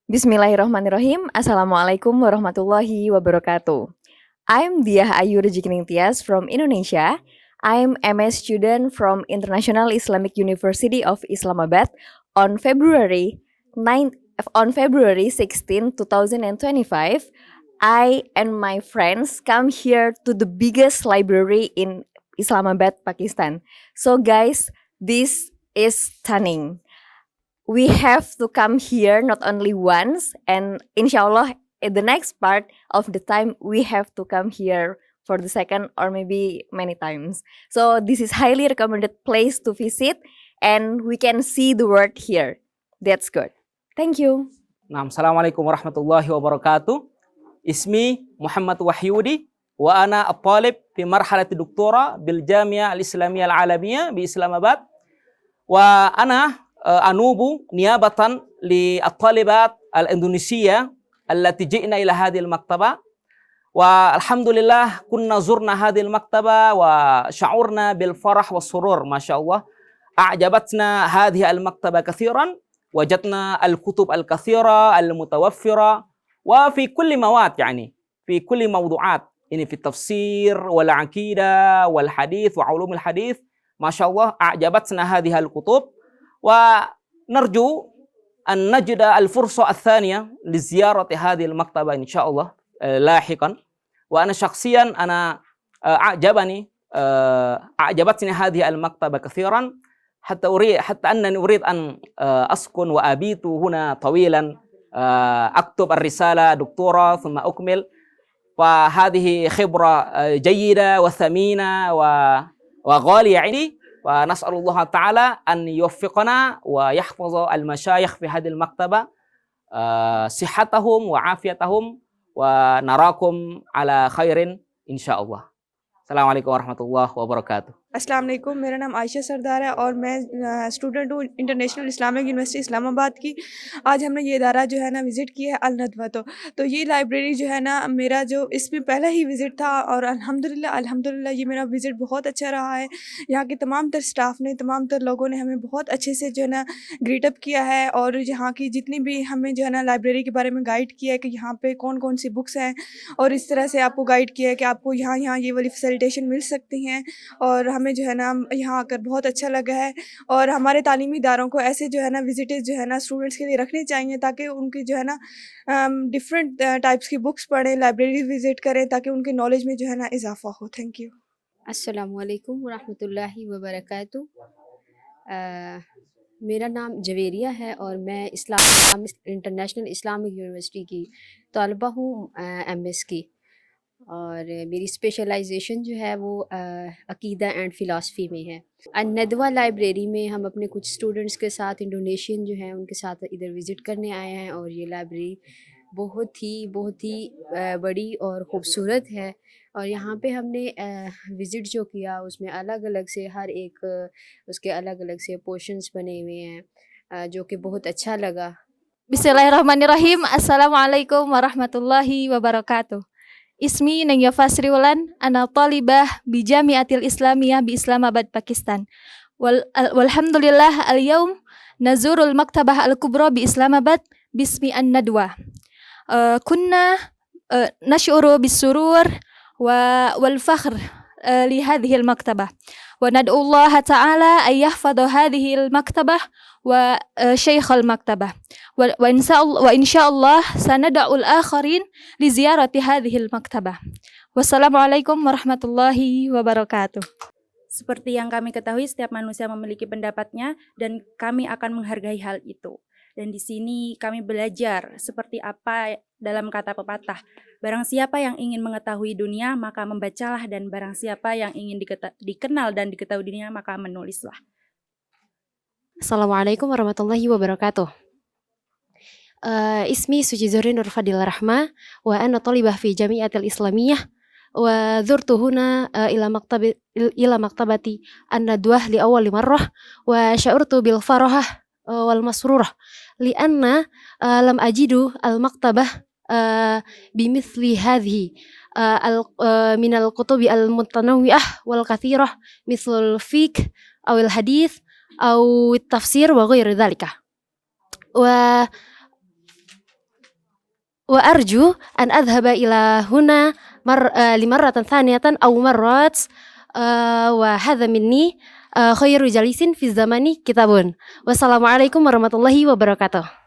Bismillahirrahmanirrahim. Assalamualaikum warahmatullahi wabarakatuh. I'm Diah Ayu Rezekining Tias from Indonesia. I'm MS student from International Islamic University of Islamabad on February 16, 2025. I and my friends come here to the biggest library in Islamabad, Pakistan. So guys, this is stunning. We have to come here not only once, and inshallah in the next part of the time we have to come here for the second or maybe many times. So this is highly recommended place to visit, and we can see the world here. That's good. Thank you. Assalamualaikum warahmatullahi wabarakatuh. Ismi Muhammad Wahyudi wa ana at-talib fi marhalati doktora bil Jamiah Al-Islamiyah Al-Alamiyah bi Islamabad wa ana anubu niyabatan li at-talibat al-Indonesia allati ji'na ila hadhihi al-maktaba wa alhamdulillah kunna zurna hadhihi al-maktaba wa sya'urna bil farah was surur masyaallah a'jabatna hadhihi al-maktaba kathiran wajadna al-kutub al-kathira al-mutawaffira wa fi kulli mawad yani fi kulli mawdu'at ini fi tafsir wal aqidah wal hadith wa ulumul hadith masyaallah a'jabatna hadhihi al-kutub wa narju an najda al-fursa al-thaniya li ziyarati hadhihi al-maktaba insyaallah lahiqan wa ana shakhsiyan ana a'jabatni hadhihi al-maktaba kathiran حتى أنني أريد أن أسكن وأبيت هنا طويلا أكتب الرسالة دكتوراه ثم أكمل فهذه خبرة جيدة وثمينة وغالية عندي ونسأل الله تعالى أن يوفقنا ويحفظ المشايخ في هذه المكتبة صحتهم وعافيتهم ونراكم على خير إن شاء الله. السلام عليكم ورحمة الله وبركاته. अस्सलाम वालेकुम, मेरा नाम आयशा सरदार है और मैं स्टूडेंट हूँ international Islamic university Islamabad की। आज हमने ये इदारा जो है ना विज़िट किया है अल-नदवा। तो ये लाइब्रेरी जो है ना मेरा जो इसमें पहला ही विज़िट था और अल्हम्दुलिल्लाह ये मेरा विज़िट बहुत अच्छा रहा है। यहाँ के तमाम तर स्टाफ ने तमाम तर लोगों ने हमें बहुत अच्छे से जो है ना ग्रीटअप किया है और यहाँ की जितनी भी हमें जो है ना लाइब्रेरी के बारे में गाइड किया है कि यहाँ पर कौन कौन सी बुक्स हैं और इस तरह से आपको गाइड किया है कि आपको यहाँ ये वाली फैसिलिटेशन मिल सकती हैं। और हमें जो है ना यहाँ आकर बहुत अच्छा लगा है और हमारे तालीमी इदारों को ऐसे जो है ना विजिटर्स जो है ना स्टूडेंट्स के लिए रखने चाहिए ताकि उनकी जो है ना डिफरेंट टाइप्स की बुक्स पढ़ें, लाइब्रेरी विज़िट करें ताकि उनके नॉलेज में जो है ना इजाफा हो। Thank you. अस्सलामुअलैकुम वरहमतुल्लाहि वबरकातुहू। मेरा नाम जवेरिया है और मैं इंटरनेशनल इस्लामिक यूनिवर्सिटी की तलबा हूँ MS की और मेरी स्पेशलाइजेशन जो है वो अकीदा एंड फ़िलासफ़ी में है। अल-नदवा लाइब्रेरी में हम अपने कुछ स्टूडेंट्स के साथ इंडोनेशियन जो हैं उनके साथ इधर विज़िट करने आए हैं और ये लाइब्रेरी बहुत ही बड़ी और ख़ूबसूरत है और यहाँ पे हमने विज़िट जो किया उसमें अलग अलग से हर एक उसके अलग अलग से पोर्शंस बने हुए हैं जो कि बहुत अच्छा लगा। Bismillahirrahmanirrahim. Assalamualaikum warahmatullahi wabarakatuh. Ismi Naya Fasriulan, ana talibah bi Jamiatil Islamiyah bi Islamabad, Pakistan. Walhamdulillah al-yawm nazurul maktabah al-kubra bi Islamabad bismi an-nadwa. Kunna nash'uru bis-surur wal fakhr li hadhihi al-maktabah. Wa nad'u Allah ta'ala an yahfadha hadhihi al-maktabah wa shaykh al-maktabah. Wa insyaallah sanad'u al-akharin li ziyarati hadhihi al-maktabah. Wassalamualaikum warahmatullahi wabarakatuh. Seperti yang kami ketahui, setiap manusia memiliki pendapatnya dan kami akan menghargai hal itu. Dan di sini kami belajar seperti apa dalam kata pepatah, barang siapa yang ingin mengetahui dunia maka membacalah, dan barang siapa yang ingin dikenal dan diketahui dunia maka menulislah. Assalamualaikum warahmatullahi wabarakatuh. Ismi Suci Zuhri Nur Fadil Rahma wa ana talibah fi Jamiatil Islamiyah wa dzurtu huna ila maktabati an-nadwah li awwal marrah wa sya'urtu bil farahah wal masrurah li anna lam ajidu al maktabah bimithli hadhihi min al kutubi al mutanawwi'ah wal kathirah mithlul fiqh aw al hadith aw tafsir wa ghairi dzalika. وأرجو أن أذهب إلى هنا لمرة ثانية أو مرات وهذا مني خير جليس في الزمان كتاب والسلام عليكم warahmatullahi wabarakatuh.